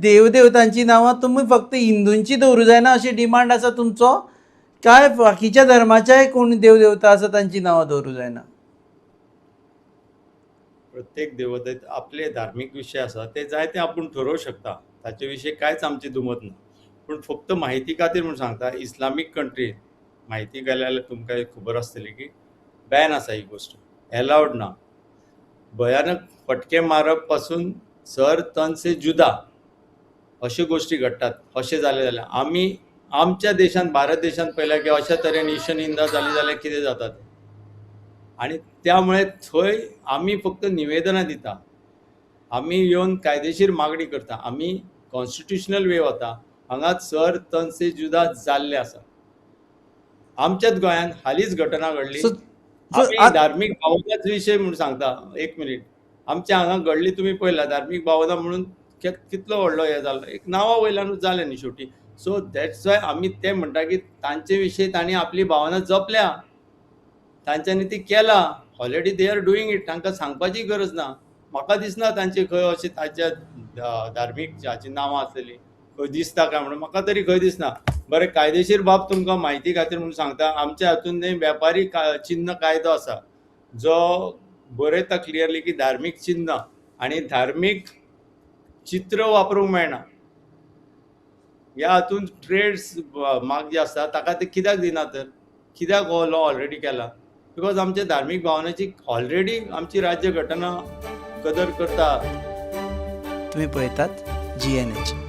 देवदेवतांची नांवां तुमी फक्त हिंदूंची दवरूं जायना अशी डिमांड आसा तुमचो, काय बाकीच्या धर्माच्याय कोण देवदेवता आसा तांची नांवां दवरूं जायना? प्रत्येक देवतेत आपले धार्मिक विषय आसा ते जाय ते आपूण ठरोवंक शकता, ताचे विशीं कांयच आमची दुमत ना. पूण फक्त म्हायती खातीर म्हूण सांगता, इस्लामीक कंट्रीन म्हायती गेल्या जाल्यार तुमकां एक खबर आसतली की बॅन आसा ही गोश्ट, एलावड ना. भयानक फटके मारप पासून सर तन से जुदा अश्यो गोश्टी घडटात. अशें जालें जाल्यार आमी आमच्या देशांत, भारत देशांत पळयलां की अशा तरेन ईश निंदा जाली जाल्यार कितें जाता तें. आनी त्यामुळे थंय आमी फक्त निवेदनां दिता, आमी येवन कायदेशीर मागणी करता, आमी कॉन्स्टिट्युशनल वे वता. हांगा सर तन से जुदा जाल्ले आसा. आमच्याच गोंयांत हालींच घटना घडली. सो आमी धार्मीक भावनाच विशय म्हणून सांगता, एक मिनीट. आमच्या हांगा घडली, तुमी पळयला धार्मीक भावना म्हणून कितलो व्हडलो हे जालो, एक नांवा वयल्यानूच जालें न्ही शेवटी. सो दॅट्स वाय आमी ते म्हणटा की तांचे विशयी तांणी आपली भावना जपल्या, तांच्यांनी ती केला. Already they are doing it. तांकां सांगपाची गरज ना. म्हाका दिसना तांचे खंय अशें तांच्या धार्मीक हाची नांवां आसलेली खंय दिसता काय म्हणून, म्हाका तरी खंय दिसना. बरें, कायदेशीर बाब तुमकां म्हायती खातीर म्हणून सांगता, आमच्या हातून न्ही वेपारी चिन्ह कायदो आसा, जो बरयता क्लियरली की धार्मीक चिन्ह आनी धार्मीक चित्र वापरूंक मेळना. ह्या हातून ट्रेड्स मार्क जे आसता ताका ते कित्याक दिना, तर कित्याक हो लॉ ऑलरेडी केला? बिकॉज आमच्या धार्मीक भावनाची ऑलरेडी आमची राज्य घटना कदर करता. तुम्ही पळयतात GNH.